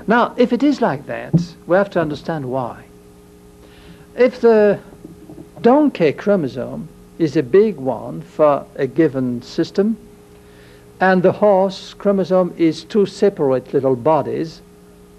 Now, if it is like that, we have to understand why. If the donkey chromosome is a big one for a given system, and the horse chromosome is two separate little bodies,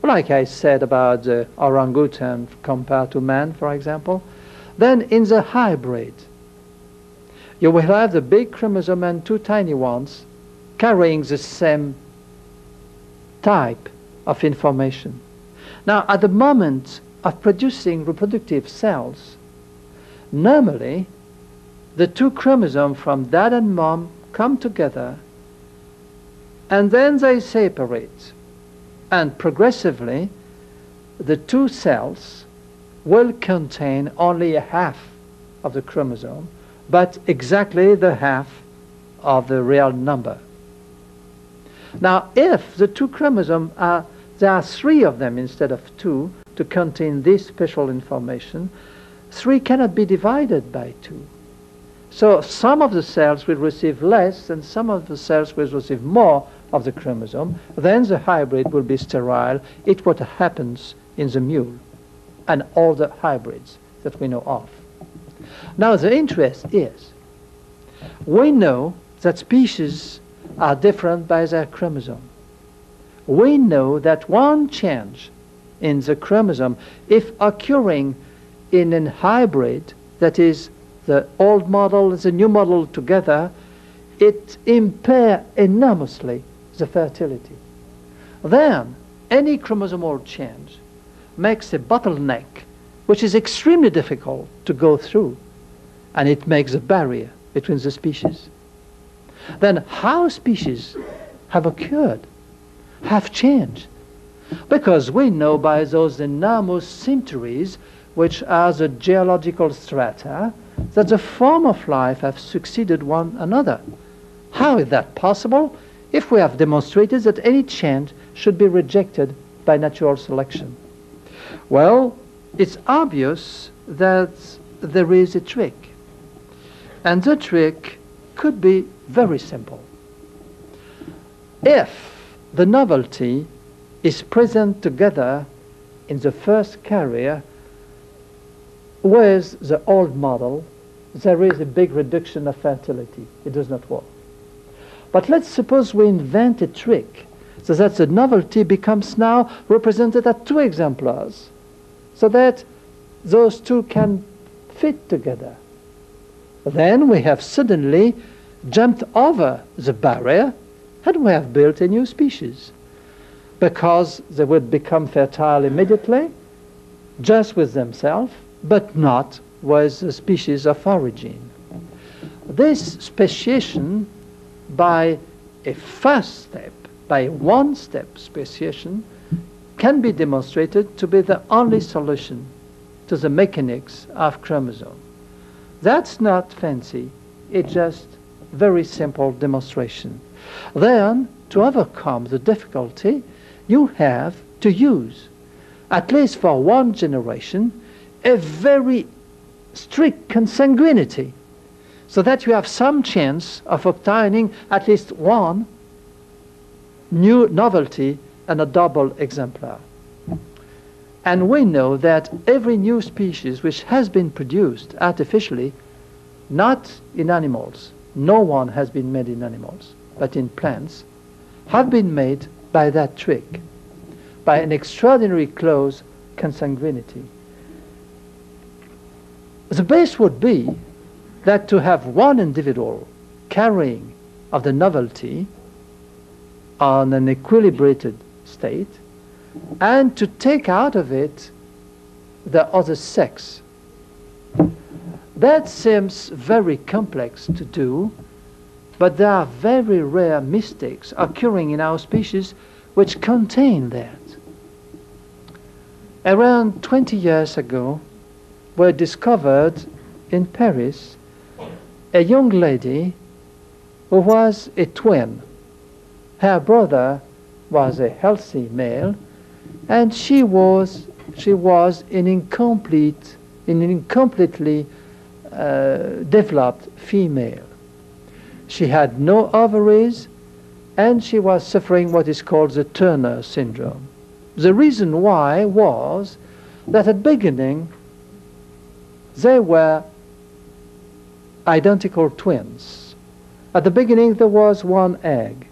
like I said about the orangutan compared to man, for example, then in the hybrid, you will have the big chromosome and two tiny ones carrying the same type of information. Now, at the moment of producing reproductive cells, normally the two chromosomes from dad and mom come together and then they separate, and progressively the two cells will contain only a half of the chromosome, but exactly the half of the real number. Now, if the two chromosomes there are three of them instead of two to contain this special information, three cannot be divided by two. So some of the cells will receive less and some of the cells will receive more of the chromosome. Then the hybrid will be sterile. It's what happens in the mule and all the hybrids that we know of. Now the interest is, we know that species are different by their chromosome. We know that one change in the chromosome, if occurring in a hybrid, that is the old model and the new model together, it impairs enormously the fertility. Then any chromosomal change makes a bottleneck which is extremely difficult to go through, and it makes a barrier between the species. Then how species have occurred, have changed? Because we know by those enormous cimeteries, which are the geological strata, that the form of life have succeeded one another. How is that possible if we have demonstrated that any change should be rejected by natural selection? Well, it's obvious that there is a trick. And the trick could be very simple. If the novelty is present together in the first carrier with the old model, there is a big reduction of fertility. It does not work. But let's suppose we invent a trick so that the novelty becomes now represented at two exemplars, so that those two can fit together. Then we have suddenly jumped over the barrier and we have built a new species, because they would become fertile immediately, just with themselves, but not with the species of origin. This speciation, by a first step, by a one-step speciation, can be demonstrated to be the only solution to the mechanics of chromosome. That's not fancy, it's just very simple demonstration. Then, to overcome the difficulty, you have to use, at least for one generation, a very strict consanguinity, so that you have some chance of obtaining at least one new novelty and a double exemplar. And we know that every new species which has been produced artificially, not in animals, no one has been made in animals, but in plants, have been made by that trick, by an extraordinary close consanguinity. The base would be that to have one individual carrying of the novelty on an equilibrated state, and to take out of it the other sex. That seems very complex to do, but there are very rare mistakes occurring in our species which contain that. Around 20 years ago, were discovered in Paris a young lady who was a twin. Her brother was a healthy male, and she was an incompletely developed female. She had no ovaries, and she was suffering what is called the Turner syndrome. The reason why was that at the beginning they were identical twins. At the beginning there was one egg.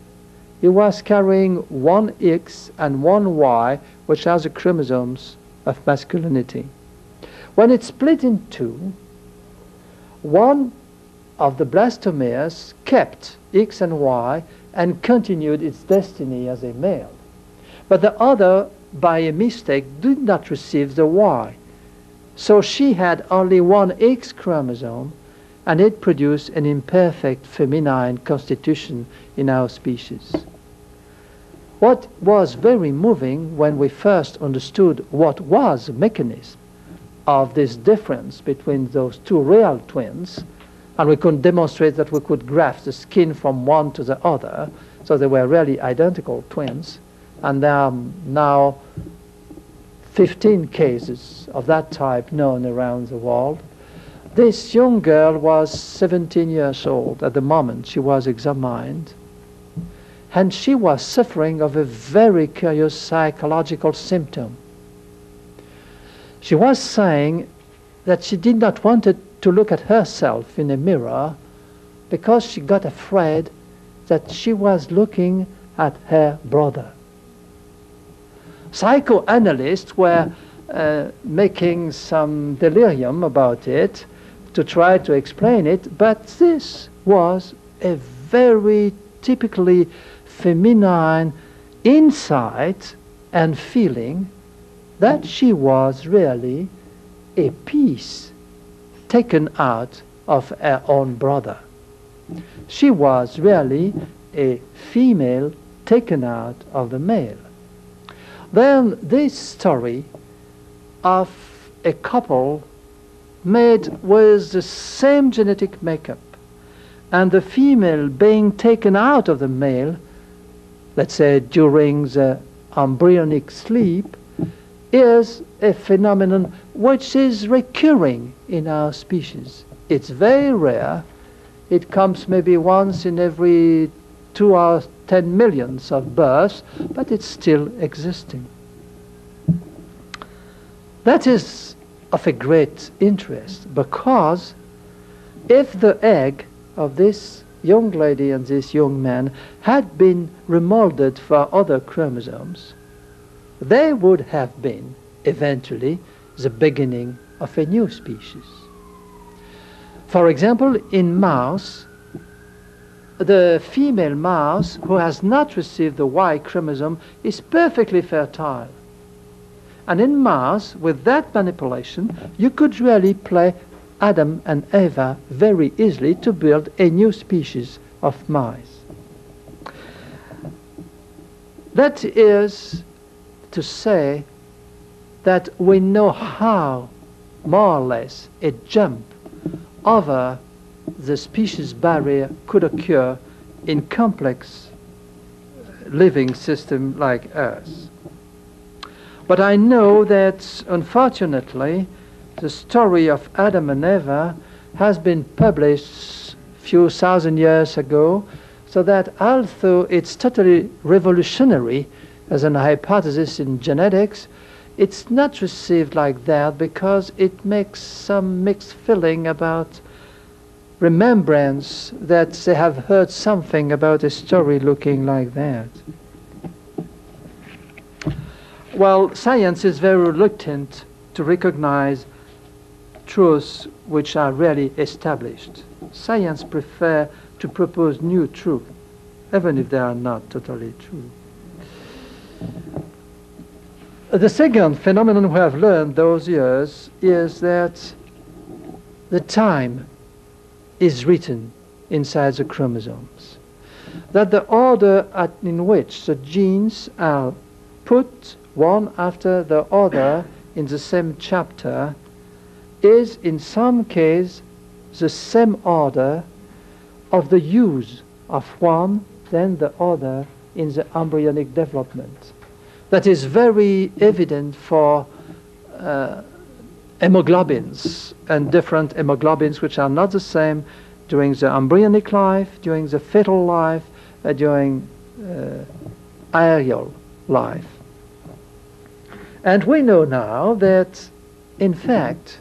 It was carrying one X and one Y, which are the chromosomes of masculinity. When it split in two, one of the blastomeres kept X and Y and continued its destiny as a male. But the other, by a mistake, did not receive the Y. So she had only one X chromosome, and it produced an imperfect feminine constitution in our species. What was very moving when we first understood what was the mechanism of this difference between those two real twins, and we could demonstrate that we could graft the skin from one to the other, so they were really identical twins, and there are now 15 cases of that type known around the world. This young girl was 17 years old at the moment she was examined, and she was suffering of a very curious psychological symptom. She was saying that she did not want to look at herself in a mirror because she got afraid that she was looking at her brother. Psychoanalysts were making some delirium about it to try to explain it, but this was a very typically feminine insight and feeling that she was really a piece taken out of her own brother. She was really a female taken out of the male. Then this story of a couple made with the same genetic makeup and the female being taken out of the male, let's say during the embryonic sleep, is a phenomenon which is recurring in our species. It's very rare. It comes maybe once in every 2 or 10 millions of births, but it's still existing. That is of a great interest, because if the egg of this young lady and this young man had been remolded for other chromosomes, they would have been eventually the beginning of a new species. For example, in mouse, the female mouse who has not received the Y chromosome is perfectly fertile. And in mouse, with that manipulation, you could really play Adam and Eva very easily to build a new species of mice. That is to say that we know how, more or less, a jump over the species barrier could occur in complex living system like Earth. But I know that, unfortunately, the story of Adam and Eva has been published a few thousand years ago, so that although it's totally revolutionary as an hypothesis in genetics, it's not received like that because it makes some mixed feeling about remembrance that they have heard something about a story looking like that. Well, science is very reluctant to recognize truths which are really established. Science prefers to propose new truths, even if they are not totally true. The second phenomenon we have learned those years is that the time is written inside the chromosomes. That the order in which the genes are put one after the other in the same chapter is in some case the same order of the use of one than the other in the embryonic development. That is very evident for hemoglobins and different hemoglobins which are not the same during the embryonic life, during the fetal life, during aerial life. And we know now that, in fact,